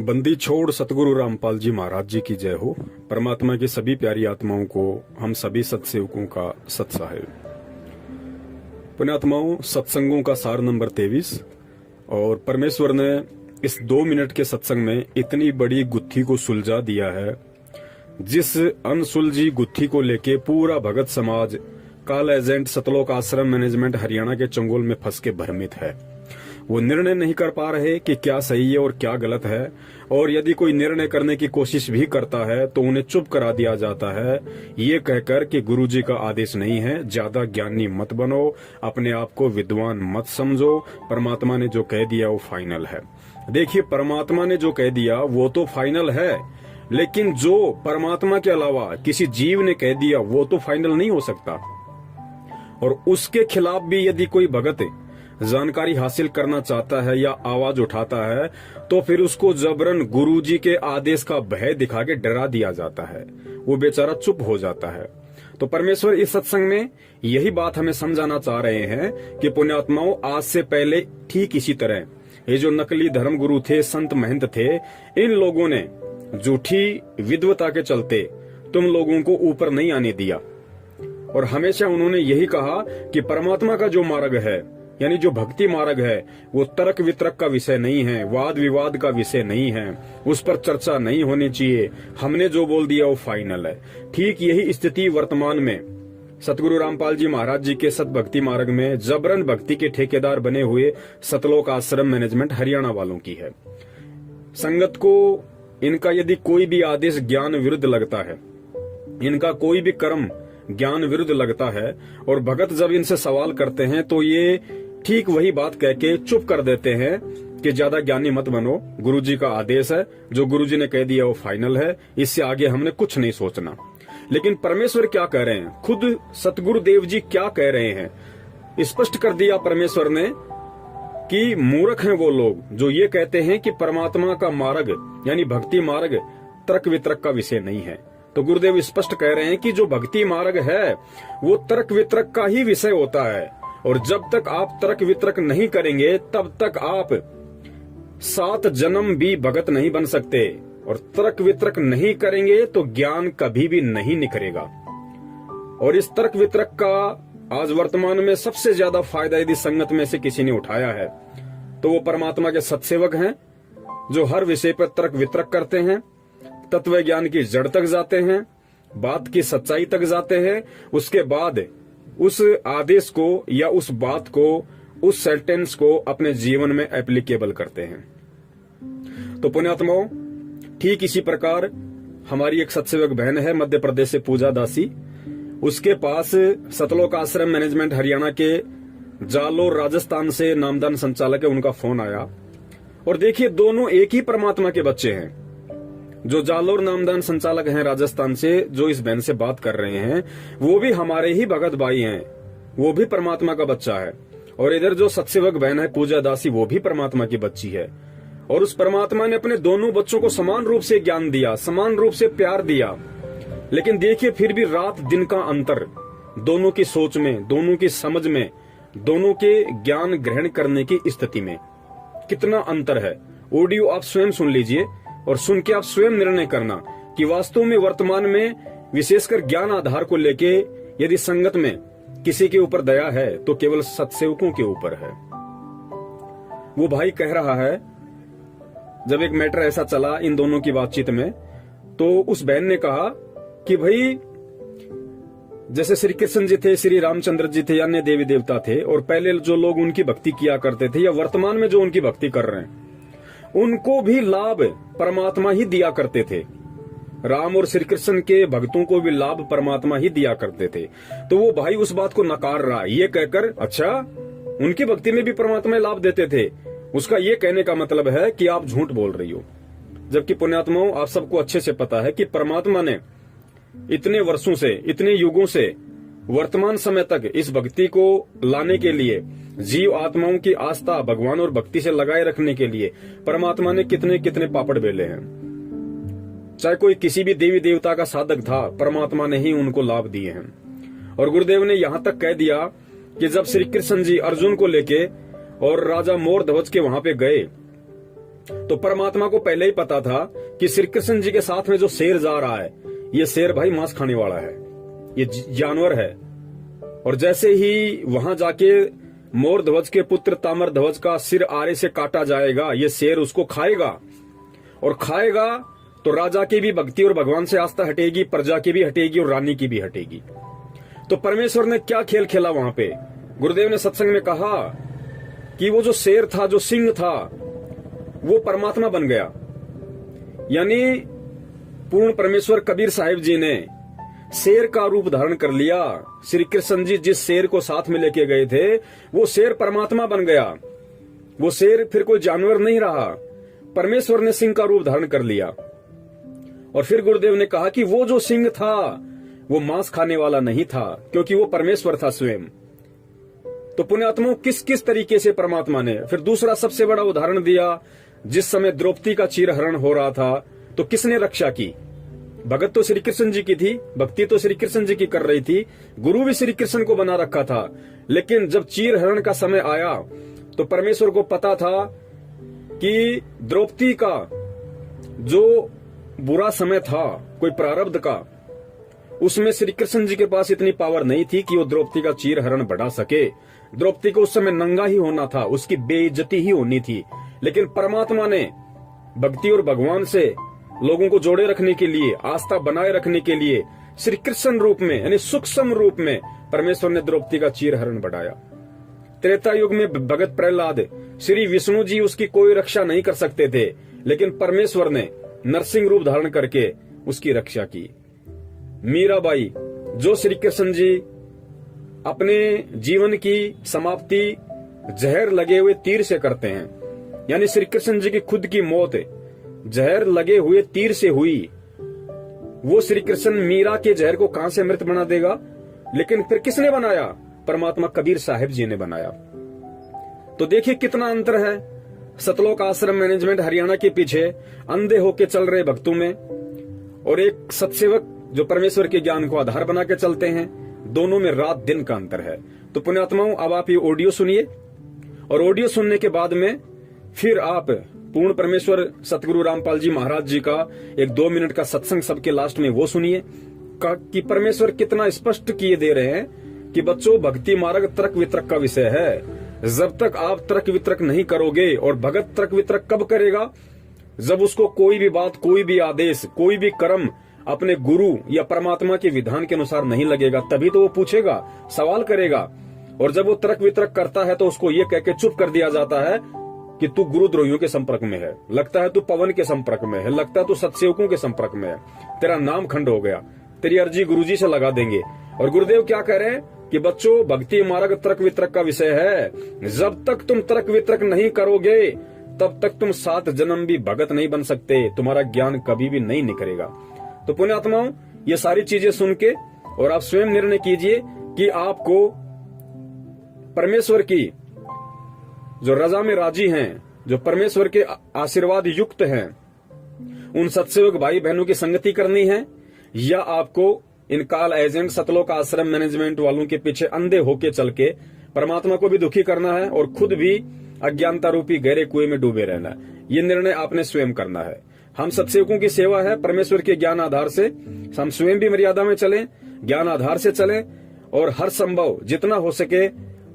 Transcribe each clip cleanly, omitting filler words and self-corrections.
बंदी छोड़ सतगुरु रामपाल जी महाराज जी की जय हो। परमात्मा की सभी प्यारी आत्माओं को हम सभी सत्सेवकों का सत्साहेब। पुण्यात्माओं, सत्संगों का सार नंबर 23। और परमेश्वर ने इस 2 मिनट के सत्संग में इतनी बड़ी गुत्थी को सुलझा दिया है, जिस अनसुलझी गुत्थी को लेके पूरा भगत समाज काल एजेंट सतलोक आश्रम मैनेजमेंट हरियाणा के चंगोल में फंस के भ्रमित है। वो निर्णय नहीं कर पा रहे कि क्या सही है और क्या गलत है, और यदि कोई निर्णय करने की कोशिश भी करता है तो उन्हें चुप करा दिया जाता है, ये कहकर कि गुरुजी का आदेश नहीं है, ज्यादा ज्ञानी मत बनो, अपने आप को विद्वान मत समझो, परमात्मा ने जो कह दिया वो फाइनल है। देखिए, परमात्मा ने जो कह दिया वो तो फाइनल है, लेकिन जो परमात्मा के अलावा किसी जीव ने कह दिया वो तो फाइनल नहीं हो सकता। और उसके खिलाफ भी यदि कोई भगत जानकारी हासिल करना चाहता है या आवाज उठाता है तो फिर उसको जबरन गुरुजी के आदेश का भय दिखा के डरा दिया जाता है, वो बेचारा चुप हो जाता है। तो परमेश्वर इस सत्संग में यही बात हमें समझाना चाह रहे हैं कि पुण्यात्माओं, आज से पहले ठीक इसी तरह ये जो नकली धर्म गुरु थे, संत महंत थे, इन लोगों ने झूठी विद्वता के चलते तुम लोगों को ऊपर नहीं आने दिया। और हमेशा उन्होंने यही कहा कि परमात्मा का जो मार्ग है, यानी जो भक्ति मार्ग है, वो तर्क वितर्क का विषय नहीं है, वाद विवाद का विषय नहीं है, उस पर चर्चा नहीं होनी चाहिए, हमने जो बोल दिया वो फाइनल है। ठीक यही स्थिति वर्तमान में सतगुरु रामपाल जी महाराज जी के सत भक्ति मार्ग में जबरन भक्ति के ठेकेदार बने हुए सतलोक आश्रम मैनेजमेंट हरियाणा वालों की है। संगत को इनका यदि कोई भी आदेश ज्ञान विरुद्ध लगता है, इनका कोई भी कर्म ज्ञान विरुद्ध लगता है, और भगत जब इनसे सवाल करते हैं तो ये ठीक वही बात कह के चुप कर देते हैं कि ज्यादा ज्ञानी मत बनो, गुरुजी का आदेश है, जो गुरुजी ने कह दिया वो फाइनल है, इससे आगे हमने कुछ नहीं सोचना। लेकिन परमेश्वर क्या कह रहे हैं, खुद सतगुरुदेव जी क्या कह रहे हैं, स्पष्ट कर दिया परमेश्वर ने कि मूर्ख हैं वो लोग जो ये कहते हैं कि परमात्मा का मार्ग यानी भक्ति मार्ग तर्क वितर्क का विषय नहीं है। तो गुरुदेव स्पष्ट कह रहे हैं कि जो भक्ति मार्ग है वो तर्क वितर्क का ही विषय होता है, और जब तक आप तर्क वितर्क नहीं करेंगे तब तक आप 7 जन्म भी भगत नहीं बन सकते, और तर्क वितर्क नहीं करेंगे तो ज्ञान कभी भी नहीं निखरेगा। और इस तर्क वितर्क का आज वर्तमान में सबसे ज्यादा फायदा यदि संगत में से किसी ने उठाया है तो वो परमात्मा के सत्सेवक हैं, जो हर विषय पर तर्क वितर्क करते हैं, तत्व ज्ञान की जड़ तक जाते हैं, बात की सच्चाई तक जाते हैं, उसके बाद उस आदेश को या उस बात को, उस सेंटेंस को अपने जीवन में एप्लीकेबल करते हैं। तो पुण्यात्माओं, ठीक इसी प्रकार हमारी एक सत्सेवक बहन है मध्य प्रदेश से, पूजा दासी, उसके पास सतलोक आश्रम मैनेजमेंट हरियाणा के जालोर राजस्थान से नामदान संचालक है, उनका फोन आया। और देखिए, दोनों एक ही परमात्मा के बच्चे हैं। जो जालोर नामदान संचालक हैं राजस्थान से, जो इस बहन से बात कर रहे हैं, वो भी हमारे ही भगत भाई हैं, वो भी परमात्मा का बच्चा है। और इधर जो सत्सेवक बहन है पूजा दासी, वो भी परमात्मा की बच्ची है। और उस परमात्मा ने अपने दोनों बच्चों को समान रूप से ज्ञान दिया, समान रूप से प्यार दिया। लेकिन देखिए, फिर भी रात दिन का अंतर दोनों की सोच में, दोनों की समझ में, दोनों के ज्ञान ग्रहण करने की स्थिति में कितना अंतर है। ऑडियो आप स्वयं सुन लीजिए और सुन के आप स्वयं निर्णय करना कि वास्तव में वर्तमान में विशेषकर ज्ञान आधार को लेके यदि संगत में किसी के ऊपर दया है तो केवल सत्सेवकों के ऊपर है। वो भाई कह रहा है, जब एक मैटर ऐसा चला इन दोनों की बातचीत में, तो उस बहन ने कहा कि भाई, जैसे श्री कृष्ण जी थे, श्री रामचंद्र जी थे, अन्य देवी देवता थे, और पहले जो लोग उनकी भक्ति किया करते थे या वर्तमान में जो उनकी भक्ति कर रहे हैं, उनको भी लाभ परमात्मा ही दिया करते थे। राम और श्री कृष्ण के भक्तों को भी लाभ परमात्मा ही दिया करते थे। तो वो भाई उस बात को नकार रहा, ये कहकर, अच्छा, उनकी भक्ति में भी परमात्मा लाभ देते थे, उसका ये कहने का मतलब है कि आप झूठ बोल रही हो। जबकि पुण्यात्माओं, आप सबको अच्छे से पता है कि परमात्मा ने इतने वर्षों से, इतने युगों से वर्तमान समय तक इस भक्ति को लाने के लिए, जीव आत्माओं की आस्था भगवान और भक्ति से लगाए रखने के लिए परमात्मा ने कितने कितने पापड़ बेले हैं। चाहे कोई किसी भी देवी देवता का साधक था, परमात्मा ने ही उनको लाभ दिए हैं। और गुरुदेव ने यहां तक कह दिया कि जब श्री कृष्ण जी अर्जुन को लेके और राजा मोर ध्वज के वहां पे गए तो परमात्मा को पहले ही पता था कि श्री कृष्ण जी के साथ में जो शेर जा रहा है, ये शेर भाई मांस खाने वाला है, ये जानवर है। और जैसे ही वहां जाके मोर ध्वज के पुत्र ताम्र ध्वज का सिर आरे से काटा जाएगा, ये शेर उसको खाएगा, और खाएगा तो राजा की भी भक्ति और भगवान से आस्था हटेगी, प्रजा की भी हटेगी और रानी की भी हटेगी। तो परमेश्वर ने क्या खेल खेला वहां पे? गुरुदेव ने सत्संग में कहा कि वो जो शेर था, जो सिंह था, वो परमात्मा बन गया। यानी पूर्ण परमेश्वर कबीर साहिब जी ने शेर का रूप धारण कर लिया। श्री कृष्ण जी जिस शेर को साथ में लेके गए थे, वो शेर परमात्मा बन गया। वो शेर फिर कोई जानवर नहीं रहा, परमेश्वर ने सिंह का रूप धारण कर लिया। और फिर गुरुदेव ने कहा कि वो जो सिंह था वो मांस खाने वाला नहीं था, क्योंकि वो परमेश्वर था स्वयं। तो पुण्यात्माओं, किस किस तरीके से परमात्मा ने फिर दूसरा सबसे बड़ा उदाहरण दिया। जिस समय द्रौपदी का चीरहरण हो रहा था, तो किसने रक्षा की? भगत तो श्री कृष्ण जी की थी, भक्ति तो श्री कृष्ण जी की कर रही थी, गुरु भी श्री कृष्ण को बना रखा था। लेकिन जब चीरहरण का समय आया तो परमेश्वर को पता था कि द्रौपदी का जो बुरा समय था, कोई प्रारब्ध का, उसमें श्री कृष्ण जी के पास इतनी पावर नहीं थी कि वो द्रौपदी का चीरहरण बढ़ा सके। द्रौपदी को उस समय नंगा ही होना था, उसकी बेइज्जती ही होनी थी। लेकिन परमात्मा ने भक्ति और भगवान से लोगों को जोड़े रखने के लिए, आस्था बनाए रखने के लिए श्री कृष्ण रूप में, यानी सूक्ष्म रूप में परमेश्वर ने द्रौपदी का चीरहरण बढ़ाया। त्रेता युग में भगत प्रहलाद, श्री विष्णु जी उसकी कोई रक्षा नहीं कर सकते थे, लेकिन परमेश्वर ने नरसिंह रूप धारण करके उसकी रक्षा की। मीराबाई, जो श्री कृष्ण जी अपने जीवन की समाप्ति जहर लगे हुए तीर से करते हैं, यानी श्री कृष्ण जी की खुद की मौत जहर लगे हुए तीर से हुई, वो श्री कृष्ण मीरा के जहर को कहां से मृत बना देगा? लेकिन फिर किसने बनाया? परमात्मा कबीर साहिब जी ने बनाया। तो देखिए कितना अंतर है। सतलोक आश्रम मैनेजमेंट हरियाणा के पीछे अंधे होके चल रहे भक्तों में, और एक सत्सेवक जो परमेश्वर के ज्ञान को आधार बना के चलते हैं, दोनों में रात दिन का अंतर है। तो पुण्यात्माओं, अब आप ये ऑडियो सुनिए, और ऑडियो सुनने के बाद में फिर आप पूर्ण परमेश्वर सतगुरु रामपाल जी महाराज जी का एक 2 मिनट का सत्संग सबके लास्ट में वो सुनिए कि परमेश्वर कितना स्पष्ट किए दे रहे हैं कि बच्चों, भक्ति मार्ग तर्क वितर्क का विषय है। जब तक आप तर्क वितर्क नहीं करोगे, और भगत तर्क वितर्क कब करेगा? जब उसको कोई भी बात, कोई भी आदेश, कोई भी कर्म अपने गुरु या परमात्मा के विधान के अनुसार नहीं लगेगा, तभी तो वो पूछेगा, सवाल करेगा। और जब वो तर्क वितर्क करता है तो उसको ये कह के चुप कर दिया जाता है कि तू गुरुद्रोहियों के संपर्क में है, लगता है तू पवन के संपर्क में है, लगता है तू सत्सेवकों के संपर्क में है, तेरा नाम खंड हो गया, तेरी अर्जी गुरुजी से लगा देंगे। और गुरुदेव क्या कह रहे हैं कि बच्चों, भक्ति मार्ग तर्क वितर्क का विषय है। जब तक तुम तर्क वितर्क नहीं करोगे, तब तक तुम 7 जन्म भी भगत नहीं बन सकते, तुम्हारा ज्ञान कभी भी नहीं निखरेगा। तो पुण्यात्माओं, ये सारी चीजें सुन के और आप स्वयं निर्णय कीजिए कि आपको परमेश्वर की जो रजा में राजी हैं, जो परमेश्वर के आशीर्वाद युक्त हैं, उन सत्सेवक भाई बहनों की संगति करनी है, या आपको इन काल एजेंट सतलोक आश्रम मैनेजमेंट वालों के पीछे अंधे होके चल के परमात्मा को भी दुखी करना है और खुद भी अज्ञानता रूपी गहरे कुएं में डूबे रहना है। ये निर्णय आपने स्वयं करना है। हम सत्सेवकों की सेवा है परमेश्वर के ज्ञान आधार से, हम स्वयं भी मर्यादा में चलें, ज्ञान आधार से चलें, और हर संभव जितना हो सके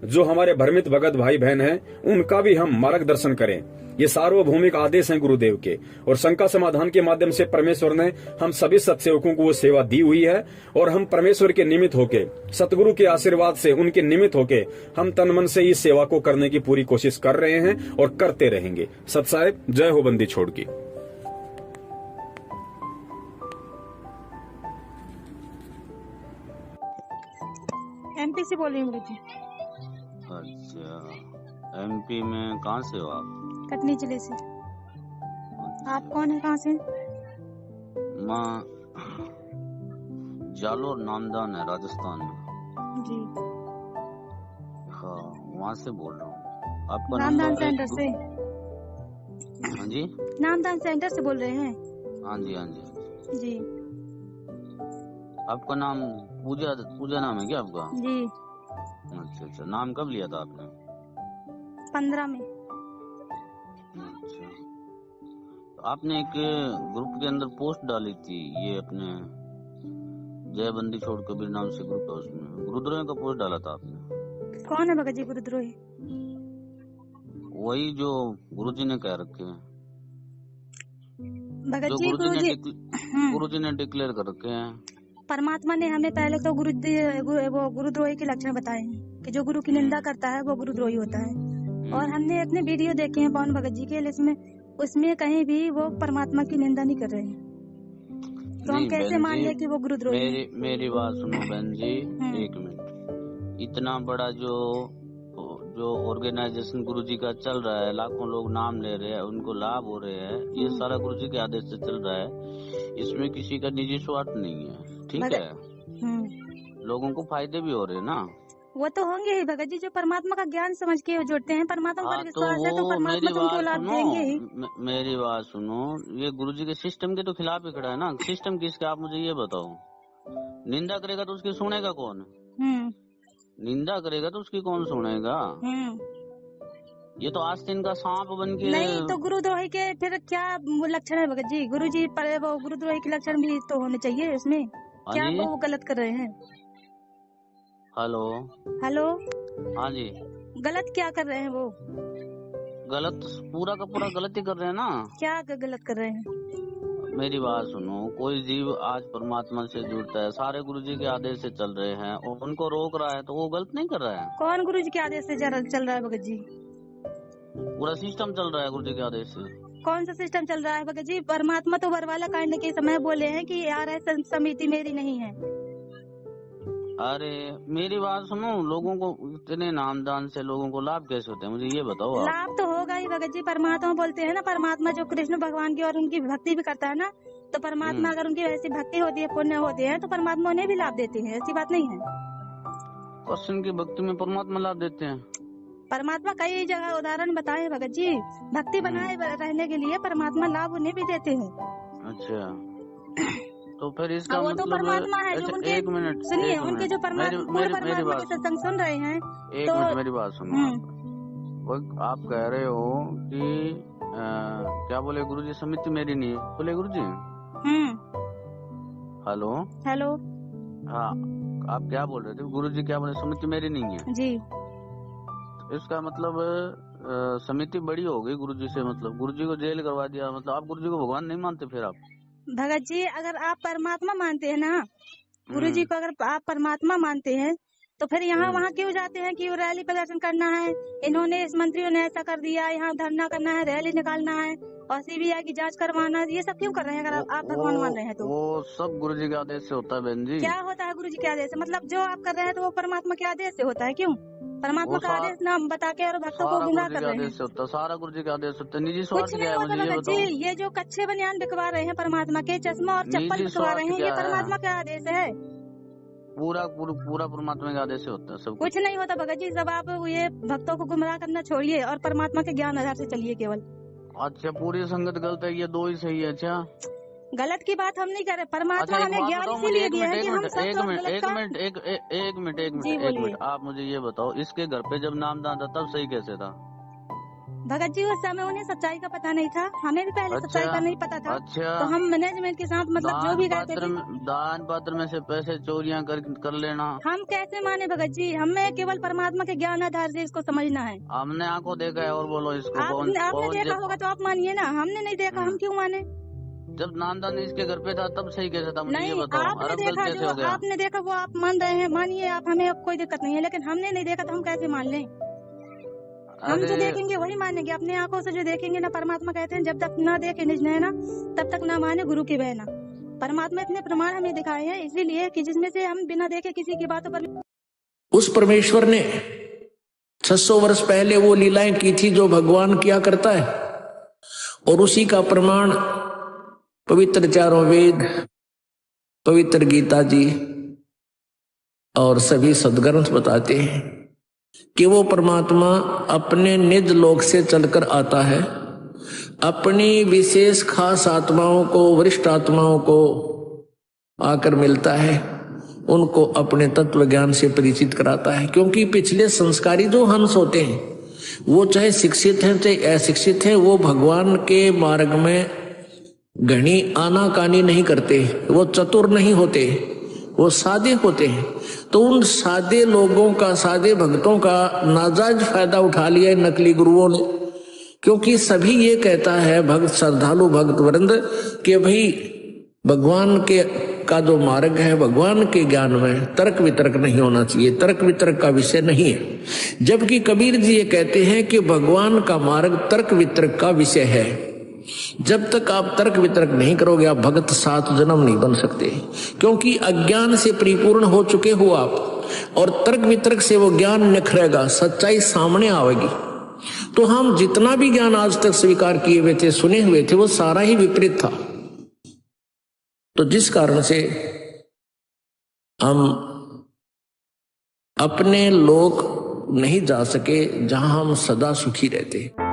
जो हमारे भ्रमित भगत भाई बहन हैं, उनका भी हम मार्गदर्शन करें। ये सार्वभौमिक आदेश हैं गुरुदेव के, और शंका समाधान के माध्यम से परमेश्वर ने हम सभी सत्सेवकों को वो सेवा दी हुई है, और हम परमेश्वर के निमित्त होके, सतगुरु के आशीर्वाद से उनके निमित्त होके हम तन मन से इस सेवा को करने की पूरी कोशिश कर रहे हैं और करते रहेंगे। सत साहिब, जय हो बंदी छोड़ की। एमपी से बोल रही हूँ मुझे। अच्छा, एमपी में कहाँ से हो आप? कटनी जिले से। आप कौन है, कहाँ से? मैं जालोर नामदान है, राजस्थान में। जी हाँ, वहाँ से बोल रहा हूँ। आपका नामदान सेंटर से? हाँ जी, नामदान सेंटर से बोल रहे हैं? हाँ जी, हाँ जी जी। आपका नाम पूजा, पूजा नाम है क्या आपका? जी। अच्छा, नाम कब लिया था आपने? 15 में। अच्छा, आपने एक ग्रुप के अंदर पोस्ट डाली थी, ये अपने जय बंदी छोड़ कबीर नाम से ग्रुप है, उसमें गुरुद्रोही का पोस्ट डाला था आपने। कौन है भगत जी गुरुद्रोही? वही जो गुरुजी ने कह रखे हैं, भगत जो जी गुरुजी ने डिक्लेयर कर रखे हैं। परमात्मा ने हमें पहले तो वो गुरुद्रोही के लक्षण बताए हैं कि जो गुरु की निंदा करता है वो गुरुद्रोही होता है। और हमने इतने वीडियो देखे हैं पवन भगत जी के, उसमें कहीं भी वो परमात्मा की निंदा नहीं कर रहे हैं, तो हम कैसे मान लें कि वो गुरुद्रोही है? मेरी बात सुनो बहन जी, एक मिनट। इतना बड़ा जो ऑर्गेनाइजेशन गुरुजी का चल रहा है, लाखों लोग नाम ले रहे हैं, उनको लाभ हो रहे हैं, ये सारा गुरुजी के आदेश से चल रहा है। इसमें किसी का निजी स्वार्थ नहीं है, ठीक है। लोगों को फायदे भी हो रहे हैं ना, वो तो होंगे ही भगत जी, जो परमात्मा का ज्ञान समझ के जुड़ते हैं, परमात्मा पर विश्वास है तो परमात्मा तुमको लाभ देंगे ही। मेरी बात सुनो, ये गुरुजी के सिस्टम के तो खिलाफ ही खड़ा है ना। सिस्टम किसका, आप मुझे ये बताओ। निंदा करेगा तो उसकी सुनेगा कौन? निंदा करेगा तो उसकी कौन सुनेगा? ये तो आस्तीन का सांप बन के। नहीं तो गुरुद्रोही के फिर क्या लक्षण है भगत जी? गुरुजी पर वो गुरुद्रोही के लक्षण भी तो होने चाहिए उसमें। क्या वो गलत कर रहे हैं? हेलो हेलो, हाँ जी, गलत क्या कर रहे हैं वो? गलत पूरा का पूरा गलत ही कर रहे हैं ना। क्या गलत कर रहे हैं? मेरी बात सुनो, कोई जीव आज परमात्मा से जुड़ता है, सारे गुरुजी के आदेश से चल रहे हैं, और उनको रोक रहा है तो वो गलत नहीं कर रहा है। कौन गुरुजी के आदेश से चल रहा है भगत जी? पूरा सिस्टम चल रहा है गुरुजी के आदेश से। कौन सा सिस्टम चल रहा है भगत जी? परमात्मा तो बरवाला कांड के समय बोले हैं कि यार ऐसा समिति मेरी नहीं है। अरे मेरी बात सुनो, लोगों को इतने नामदान से लोगों को लाभ कैसे होते हैं, मुझे ये बताओ। लाभ तो होगा ही भगत जी, परमात्मा बोलते हैं ना, परमात्मा जो कृष्ण भगवान की और उनकी भक्ति भी करता है ना, तो परमात्मा अगर उनकी वैसी भक्ति होती है, पुण्य होते हैं, तो परमात्मा उन्हें भी लाभ देते हैं, ऐसी बात नहीं है। कृष्ण की भक्ति में परमात्मा लाभ देते हैं? परमात्मा कई जगह उदाहरण बताए भगत जी, भक्ति बनाए रहने के लिए परमात्मा लाभ उन्हें भी देते हैं। अच्छा, तो फिर इसका वो मतलब तो परमात्मा है जो उनके, एक मिनट सुनिए, उनके जो परमात्मा के सत्संग सुन रहे हैं, एक मिनट मेरी बात सुनो। आप कह रहे हो कि क्या बोले गुरुजी, समिति मेरी नहीं है, बोले गुरुजी। हेलो हेलो, हाँ, आप क्या बोल रहे थे? गुरुजी क्या बोले, समिति मेरी नहीं है जी। इसका मतलब समिति बड़ी हो गई गुरुजी से, मतलब गुरुजी को जेल करवा दिया, मतलब आप गुरुजी को भगवान नहीं मानते फिर आप? भगत जी अगर आप परमात्मा मानते हैं ना, गुरुजी को अगर आप परमात्मा मानते हैं, तो फिर यहाँ वहाँ क्यों जाते हैं कि रैली प्रदर्शन करना है, इन्होंने इस मंत्रियों ने ऐसा कर दिया, यहाँ धरना करना है, रैली निकालना है और सीबीआई की जांच करवाना, ये सब क्यों कर रहे हैं? अगर आप भगवान मान रहे हैं तो वो सब गुरुजी के आदेश से होता है बहन जी। क्या होता है गुरुजी के आदेश से? मतलब जो आप कर रहे हैं तो वो परमात्मा के आदेश से होता है? क्यों परमात्मा का आदेश नाम बता के और भक्तों को गुमराह कर रहे हैं? सारा गुरुजी का आदेश होता है, निजी स्वार्थ कुछ नहीं होता भगत जी। ये जो कच्चे बनियान बिकवा रहे हैं परमात्मा के, चश्मा और चप्पल बिकवा रहे हैं, ये परमात्मा का आदेश है? पूरा परमात्मा के आदेश से होता है सब। कुछ नहीं होता भगत जी, सब आप ये भक्तों को गुमराह करना छोड़िए और परमात्मा के ज्ञान आधार से चलिए केवल। अच्छा, पूरी संगत गलत है, ये दो ही सही है? अच्छा, गलत की बात हम नहीं कर रहे, परमात्मा हमें ज्ञान इसीलिए दिया है कि हम सब एक मिनट आप मुझे ये बताओ, इसके घर पे जब नामदान था तब सही कैसे था? भगत जी उस समय उन्हें सच्चाई का पता नहीं था, हमें भी पहले सच्चाई का नहीं पता था। अच्छा, तो हम मैनेजमेंट के साथ मतलब जो भी करते थे, दान पात्र में से पैसे चोरियां कर लेना, हम कैसे माने भगत जी? हमें केवल परमात्मा के ज्ञान आधार से इसको समझना है। हमने आंखों देखा है, और बोलो इसको। आपने देखा होगा तो आप मानिए ना, हमने नहीं देखा, हम क्यों माने? जब नामदान इसके घर पे था तब सही कैसे था, मुझे ये बताओ। आपने देखा, जो आपने देखा वो आप मान रहे हैं, मानिए आप, हमें अब कोई दिक्कत नहीं है, लेकिन हमने नहीं देखा तो हम कैसे मान लें? हम जो देखेंगे वही मानेंगे, अपने आंखों से जो देखेंगे ना। परमात्मा कहते हैं जब तक ना देखे निज नैना तब तक ना माने गुरु की बहना। परमात्मा इतने प्रमाण हमें दिखाए हैं इसीलिए कि जिसमें से हम बिना देखे किसी की बातों पर। उस परमेश्वर ने 600 वर्ष पहले वो लीलाएं की थी जो भगवान किया करता है, और उसी का प्रमाण पवित्र चारों वेद, पवित्र गीता जी और सभी सद्ग्रंथ बताते हैं कि वो परमात्मा अपने निज लोक से चलकर आता है, अपनी विशेष खास आत्माओं को, वरिष्ठ आत्माओं को आकर मिलता है, उनको अपने तत्व ज्ञान से परिचित कराता है। क्योंकि पिछले संस्कारी जो हंस होते हैं वो चाहे शिक्षित हैं चाहे अशिक्षित हैं, वो भगवान के मार्ग में घनी आनाकानी नहीं करते, वो चतुर नहीं होते, वो सादे होते हैं। तो उन सादे लोगों का, सादे भक्तों का नाजायज फायदा उठा लिया नकली गुरुओं ने, क्योंकि सभी ये कहता है भक्त, श्रद्धालु भक्त वृंद कि भाई भगवान के का जो मार्ग है, भगवान के ज्ञान में तर्क वितर्क नहीं होना चाहिए, तर्क वितर्क का विषय नहीं है। जबकि कबीर जी ये कहते हैं कि भगवान का मार्ग तर्क वितर्क का विषय है। जब तक आप तर्क वितर्क नहीं करोगे, आप भगत 7 जन्म नहीं बन सकते, क्योंकि अज्ञान से परिपूर्ण हो चुके हो आप, और तर्क वितर्क से वो ज्ञान निखरेगा, सच्चाई सामने आएगी। तो हम जितना भी ज्ञान आज तक स्वीकार किए हुए थे, सुने हुए थे, वो सारा ही विपरीत था। तो जिस कारण से हम अपने लोक नहीं जा सके जहां हम सदा सुखी रहते।